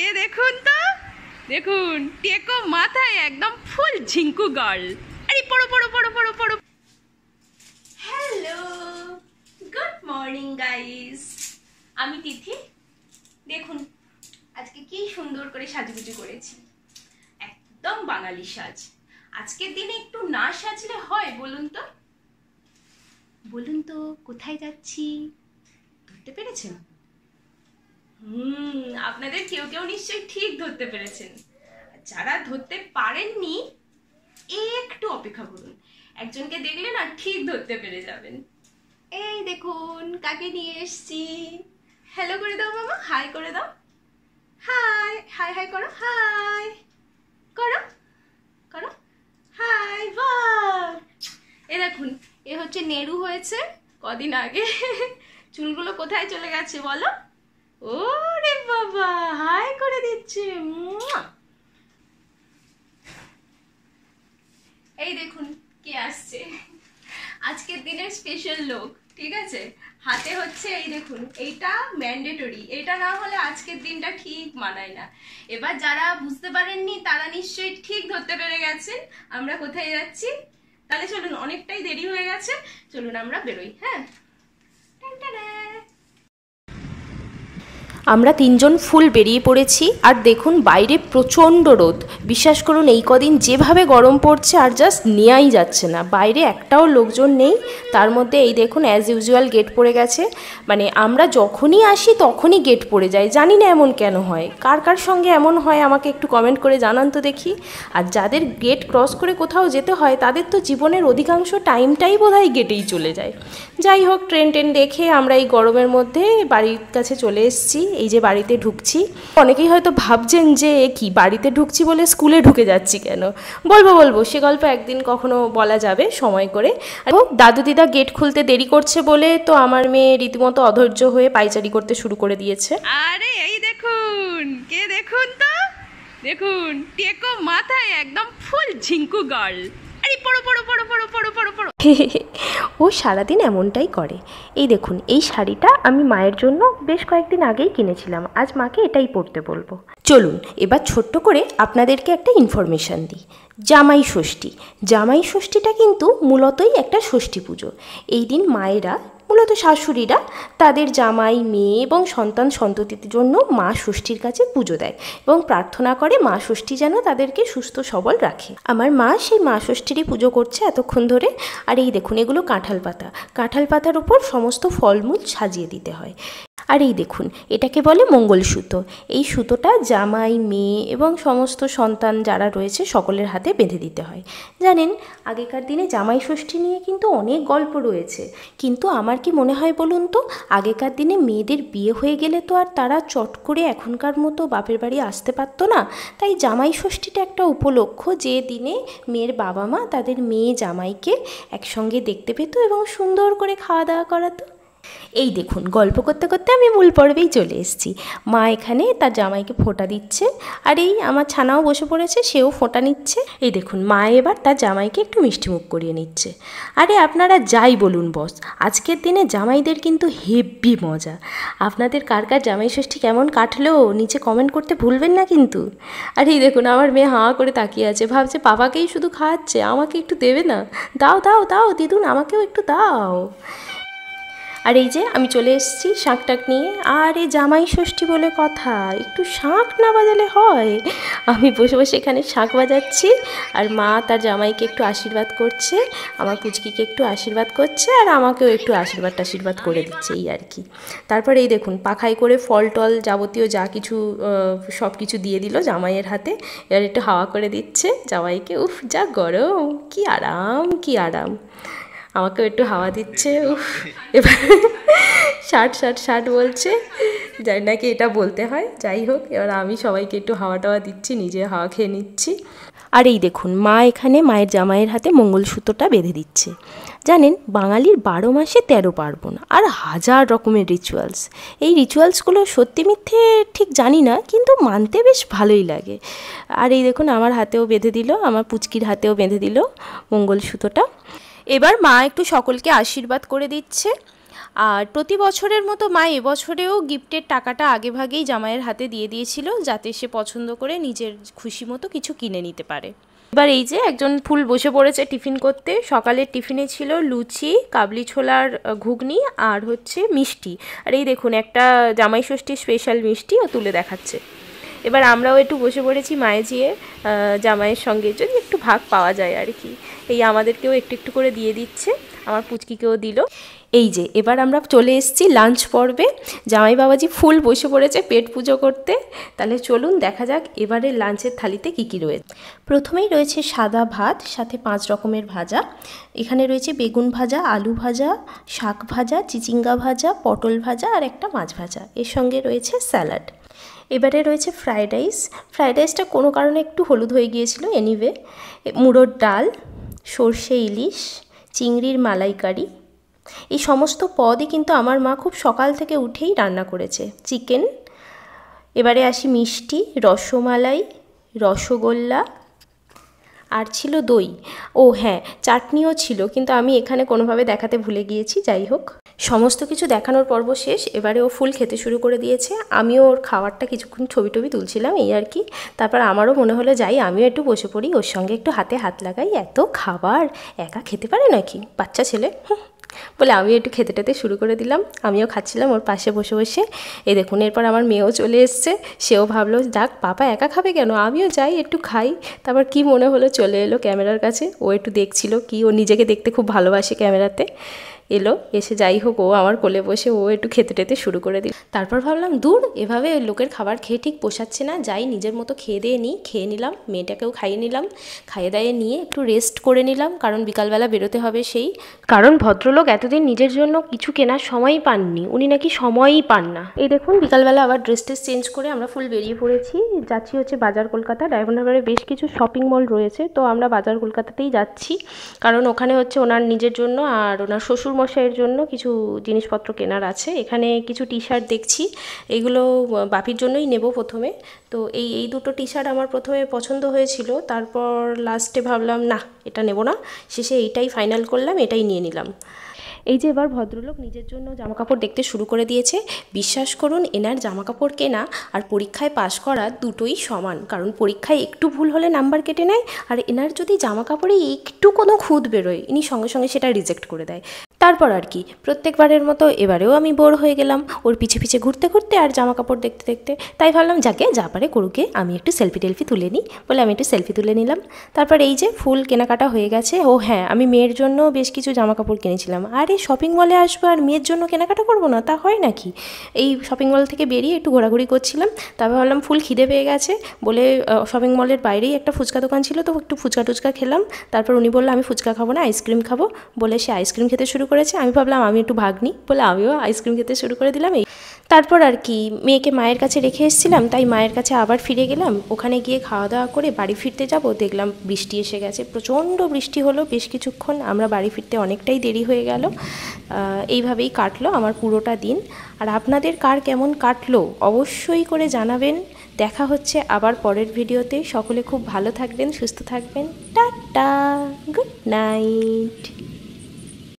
কে দেখুন তো, দেখুন টেকো মাথায় একদম ফুল ঝিঙ্কু গার্ল। আরে পড়ো পড়ো পড়ো পড়ো পড়ো। হ্যালো, গুড মর্নিং গাইস, আমি তিথি। দেখুন আজকে কি সুন্দর করে সাজুগুজু করেছি, একদম বাঙালি সাজ। আজকের দিনে একটু না সাজলে হয় বলুন তো? বলুন তো কোথায় যাচ্ছি, ধরতে পেরেছেন? আপনাদের কেউ কেউ নিশ্চয়ই ঠিক ধরতে পেরেছেন। যারা ধরতে পারেননি একটু অপেক্ষা করুন, একজনকে দেখলে না ঠিক ধরতে পেরে যাবেন। এই দেখুন কাকে নিয়ে এসছি। হ্যালো করে দাও মামা, হাই করে দাও। হাই হাই হাই করো, হাই করো করো, হাই। বাহ, এ দেখুন এ হচ্ছে নেরু হয়েছে কদিন আগে। চুলগুলো কোথায় চলে গেছে বলো? ওরে বাবা, হাই করে দিচ্ছে। এই দেখুন কে আসছে, আজকের দিনের স্পেশাল লোক। ঠিক আছে, হাতে হচ্ছে এই দেখুন, এইটা ম্যান্ডেটরি, এটা না হলে আজকের দিনটা ঠিক মানায় না। এবার যারা বুঝতে পারেননি তারা নিশ্চয়ই ঠিক ধরতে পেরে গেছেন আমরা কোথায় যাচ্ছি। তাহলে চলুন, অনেকটাই দেরি হয়ে গেছে, চলুন আমরা বেরোই। হ্যাঁ, আমরা তিনজন ফুল বেরিয়ে পড়েছি। আর দেখুন বাইরে প্রচণ্ড রোদ, বিশ্বাস করুন এই কদিন যেভাবে গরম পড়ছে আর জাস্ট নেওয়াই যাচ্ছে না। বাইরে একটাও লোকজন নেই, তার মধ্যে এই দেখুন অ্যাজ ইউজুয়াল গেট পড়ে গেছে। মানে আমরা যখনই আসি তখনই গেট পড়ে যায়, জানি না এমন কেন হয়। কার কার সঙ্গে এমন হয় আমাকে একটু কমেন্ট করে জানান তো দেখি। আর যাদের গেট ক্রস করে কোথাও যেতে হয় তাদের তো জীবনের অধিকাংশ টাইমটাই বোধহয় গেটেই চলে যায়। যাই হোক, ট্রেন দেখে আমরা এই গরমের মধ্যে বাড়ির কাছে চলে এসেছি। এই যে বাড়িতে ঢুকছি, অনেকেই হয়তো ভাবছেন যে কি বাড়িতে ঢুকছি বলে স্কুলে ঢুকে যাচ্ছি কেন। বলবো সে গল্প একদিন কখনো বলা যাবে সময় করে। দাদু দিদা গেট খুলতে দেরি করছে বলে তো আমার মেয়ে রীতিমতো অধৈর্য হয়ে পায়চারি করতে শুরু করে দিয়েছে। আরে এই দেখুন কে দেখুন তো, দেখুন টেকো মাথায় একদম ফুল ঝিঙ্কু গার্ল। আরে পড়ো পড়ো পড়ো পড়ো পড়ো পড়ো পড়ো। ও সারাদিন এমনটাই করে। এই দেখুন এই শাড়িটা আমি মায়ের জন্য বেশ কয়েকদিন আগেই কিনেছিলাম, আজ মাকে এটাই পরতে বলবো। চলুন এবার ছোট্ট করে আপনাদেরকে একটা ইনফরমেশান দিই। জামাই ষষ্ঠী, জামাই ষষ্ঠীটা কিন্তু মূলতই একটা ষষ্ঠী পুজো। এই দিন মায়েরা, মূলত শাশুড়িরা, তাদের জামাই, মেয়ে এবং সন্তান সন্ততির জন্য মা ষষ্ঠীর কাছে পুজো দেয় এবং প্রার্থনা করে মা ষষ্ঠী যেন তাদেরকে সুস্থ সবল রাখে। আমার মা সেই মা ষষ্ঠীরই পুজো করছে এতক্ষণ ধরে। আর এই দেখুন এগুলো কাঁঠাল পাতা, কাঁঠাল পাতার উপর সমস্ত ফলমূল সাজিয়ে দিতে হয়। আর এই দেখুন এটাকে বলে মঙ্গলসূতো। এই সুতোটা জামাই, মেয়ে এবং সমস্ত সন্তান যারা রয়েছে সকলের হাতে বেঁধে দিতে হয়। জানেন আগেকার দিনে জামাই ষষ্ঠী নিয়ে কিন্তু অনেক গল্প রয়েছে, কিন্তু আমার কি মনে হয় বলুন তো, আগেকার দিনে মেয়েদের বিয়ে হয়ে গেলে তো আর তারা চট করে এখনকার মতো বাপের বাড়ি আসতে পারতো না। তাই জামাই ষষ্ঠীটা একটা উপলক্ষ, যে দিনে মেয়ের বাবা মা তাদের মেয়ে জামাইকে একসঙ্গে দেখতে পেত এবং সুন্দর করে খাওয়া দাওয়া করাতো। এই দেখুন গল্প করতে করতে আমি মূল পর্বেই চলে এসেছি। মা এখানে তার জামাইকে ফোঁটা দিচ্ছে, আর এই আমার ছানাও বসে পড়েছে, সেও ফোঁটা নিচ্ছে। এই দেখুন মা এবার তার জামাইকে একটু মিষ্টিমুখ করিয়ে নিচ্ছে। আরে আপনারা যাই বলুন বস, আজকের দিনে জামাইদের কিন্তু হেব্বি মজা। আপনাদের কার কার জামাই ষষ্ঠী কেমন কাটলো নিচে কমেন্ট করতে ভুলবেন না কিন্তু। আর এই দেখুন আমার মেয়ে হাঁ করে তাকিয়ে আছে, ভাবছে পাপাকেই শুধু খাওয়াচ্ছে, আমাকে একটু দেবে না? দাও দাও দাও দিদুন, আমাকেও একটু দাও। আর এই যে আমি চলে এসেছি শাঁখ টাক নিয়ে। আর এই জামাই ষষ্ঠী বলে কথা, একটু শাঁখ না বাজালে হয়? আমি বসে বসে এখানে শাঁখ বাজাচ্ছি, আর মা তার জামাইকে একটু আশীর্বাদ করছে, আমার পুচকিকে একটু আশীর্বাদ করছে, আর আমাকেও একটু আশীর্বাদ করে দিচ্ছে, এই আর কি। তারপর এই দেখুন পাখায় করে ফল টল যাবতীয় যা কিছু সব কিছু দিয়ে দিল জামাইয়ের হাতে। এবার একটু হাওয়া করে দিচ্ছে জামাইকে। উফ যা গরম, কি আরাম কি আরাম। আমাকেও একটু হাওয়া দিচ্ছে। উফ, এবার ষাট বলছে, জানি না কি এটা বলতে হয়। যাই হোক, এবার আমি সবাইকে একটু হাওয়া টাওয়া দিচ্ছি, নিজে হাওয়া খেয়ে নিচ্ছি। আর এই দেখুন মা এখানে মায়ের জামাইয়ের হাতে মঙ্গলসূত্রটা বেঁধে দিচ্ছে। জানেন বাঙালির 12 মাসে 13 পার্বণ আর হাজার রকমের রিচুয়ালস। এই রিচুয়ালসগুলো সত্যি মিথ্যে ঠিক জানি না, কিন্তু মানতে বেশ ভালোই লাগে। আর এই দেখুন আমার হাতেও বেঁধে দিল, আমার পুচকির হাতেও বেঁধে দিল মঙ্গলসূত্রটা। এবার মা একটু সকলকে আশীর্বাদ করে দিচ্ছে। আর প্রতি বছরের মতো মা এবছরেও গিফটের টাকাটা আগেভাগেই জামাইয়ের হাতে দিয়ে দিয়েছিল, যাতে সে পছন্দ করে নিজের খুশি মতো কিছু কিনে নিতে পারে। এবার এই যে একজন ফুল বসে পড়েছে টিফিন করতে। সকালের টিফিনে ছিল লুচি, কাবলি ছোলার ঘুগনি আর হচ্ছে মিষ্টি। আর এই দেখুন একটা জামাই ষষ্ঠীর স্পেশাল মিষ্টি ও তুলে দেখাচ্ছে। এবার আমরাও একটু বসে পড়েছি মায়ে যেয়ে জামাইয়ের সঙ্গে, যদি একটু ভাগ পাওয়া যায় আর কি। এই আমাদেরকেও একটু একটু করে দিয়ে দিচ্ছে, আমার পুচকিকেও দিল। এই যে এবার আমরা চলে এসেছি লাঞ্চ পর্বে। জামাই বাবাজি ফুল বসে পড়েছে পেট পুজো করতে। তাহলে চলুন দেখা যাক এবারে লাঞ্চের থালিতে কী কী রয়েছে। প্রথমেই রয়েছে সাদা ভাত, সাথে 5 রকমের ভাজা। এখানে রয়েছে বেগুন ভাজা, আলু ভাজা, শাক ভাজা, চিচিঙ্গা ভাজা, পটল ভাজা আর একটা মাছ ভাজা। এর সঙ্গে রয়েছে স্যালাড। এবারে রয়েছে ফ্রায়েড রাইস। ফ্রায়েড রাইসটা কোনো কারণে একটু হলুদ হয়ে গিয়েছিল, এনিওয়ে। মুড়োর ডাল, সর্ষে ইলিশ, চিংড়ির মালাইকারি। এই সমস্ত পদই কিন্তু আমার মা খুব সকাল থেকে উঠেই রান্না করেছে। চিকেন। এবারে আসি মিষ্টি, রসমালাই, রসগোল্লা আর ছিল দই। ও হ্যাঁ, চাটনিও ছিল, কিন্তু আমি এখানে কোনোভাবে দেখাতে ভুলে গিয়েছি। যাই হোক, সমস্ত কিছু দেখানোর পর্ব শেষ। এবারে ও ফুল খেতে শুরু করে দিয়েছে। আমিও ওর খাবারটা কিছুক্ষণ ছবি টবি তুলছিলাম, এই আর কি। তারপর আমারও মনে হলো যাই আমিও একটু বসে পড়ি, ওর সঙ্গে একটু হাতে হাত লাগাই। এত খাবার একা খেতে পারে নাকি বাচ্চা ছেলে, বলে আমি একটু খেতে টেতে শুরু করে দিলাম। আমিও খাচ্ছিলাম ওর পাশে বসে বসে। এই দেখুন এরপর আমার মেয়েও চলে এসছে। সেও ভাবলো যাক পাপা একা খাবে কেন, আমিও যাই একটু খাই। তারপর কি মনে হলো চলে এলো ক্যামেরার কাছে। ও একটু দেখছিল, কি ও নিজেকে দেখতে খুব ভালোবাসে ক্যামেরাতে। এলো, এসে যাই হোক ও আমার কোলে বসে ও একটু খেতে টেতে শুরু করে দিল। তারপর ভাবলাম দূর, এভাবে লোকের খাবার খেয়ে ঠিক পোষাচ্ছে না, যাই নিজের মতো খেয়ে দিয়ে নিই। খেয়ে নিলাম, মেয়েটাকেও খাইয়ে নিলাম। খাইয়ে দাইয়ে নিয়ে একটু রেস্ট করে নিলাম, কারণ বিকালবেলা বেরোতে হবে। সেই কারণ ভদ্রলোক এতদিন নিজের জন্য কিছু কেনার সময়ই পাননি, উনি নাকি সময়ই পান না। এই দেখুন বিকালবেলা আবার ড্রেস টেস চেঞ্জ করে আমরা ফুল বেরিয়ে পড়েছি। যাচ্ছি হচ্ছে বাজার কলকাতা। ডায়মন্ড হারবারে বেশ কিছু শপিং মল রয়েছে, তো আমরা বাজার কলকাতাতেই যাচ্ছি, কারণ ওখানে হচ্ছে ওনার নিজের জন্য আর ওনার শ্বশুর মশাইয়ের জন্য কিছু জিনিসপত্র কেনার আছে। এখানে কিছু টি শার্ট দেখছি, এগুলো বাপির জন্যই নেব প্রথমে। তো এই দুটো টি শার্ট আমার প্রথমে পছন্দ হয়েছিল, তারপর লাস্টে ভাবলাম না এটা নেব না, শেষে এইটাই ফাইনাল করলাম, এটাই নিয়ে নিলাম। এই যে এবার ভদ্রলোক নিজের জন্য জামাকাপড় দেখতে শুরু করে দিয়েছে। বিশ্বাস করুন এনার জামাকাপড় কেনা আর পরীক্ষায় পাশ করা দুটোই সমান, কারণ পরীক্ষায় একটু ভুল হলে নাম্বার কেটে নেয়, আর এনার যদি জামাকাপড়ে একটু কোনো খুঁত বেরোয় ইনি সঙ্গে সঙ্গে সেটা রিজেক্ট করে দেয়। তারপর আর কি, প্রত্যেকবারের মতো এবারেও আমি বোর হয়ে গেলাম ওর পিছে পিছে ঘুরতে ঘুরতে আর জামা কাপড় দেখতে দেখতে। তাই ভাবলাম যাকে যা পারে করুকে, আমি একটু সেলফি টেলফি তুলে নিই বলে আমি একটু সেলফি তুলে নিলাম। তারপর এই যে ফুল কেনাকাটা হয়ে গেছে। ও হ্যাঁ, আমি মেয়ের জন্য বেশ কিছু জামা কাপড় কিনেছিলাম। আরে শপিং মলে আসবো আর মেয়ের জন্য কেনাকাটা করবো না, তা হয় নাকি? এই শপিং মল থেকে বেরিয়ে একটু ঘোরাঘুরি করছিলাম। তারপর ভাবলাম ফুল খিদে পেয়ে গেছে বলে শপিং মলের বাইরেই একটা ফুচকা দোকান ছিল, তো একটু ফুচকা টুচকা খেলাম। তারপর উনি বললো আমি ফুচকা খাবো না, আইসক্রিম খাবো, বলে সে আইসক্রিম খেতে শুরু করেছে। আমি ভাবলাম আমি একটু ভাগ নিই বলে আমিও আইসক্রিম খেতে শুরু করে দিলাম। এই তারপর আর কি, মেয়েকে মায়ের কাছে রেখে এসেছিলাম, তাই মায়ের কাছে আবার ফিরে গেলাম। ওখানে গিয়ে খাওয়া দাওয়া করে বাড়ি ফিরতে যাব, দেখলাম বৃষ্টি এসে গেছে। প্রচণ্ড বৃষ্টি হলো বেশ কিছুক্ষণ, আমরা বাড়ি ফিরতে অনেকটাই দেরি হয়ে গেল। এইভাবেই কাটলো আমার পুরোটা দিন। আর আপনাদের কার কেমন কাটলো অবশ্যই করে জানাবেন। দেখা হচ্ছে আবার পরের ভিডিওতে। সকলে খুব ভালো থাকবেন, সুস্থ থাকবেন। Tata, good night.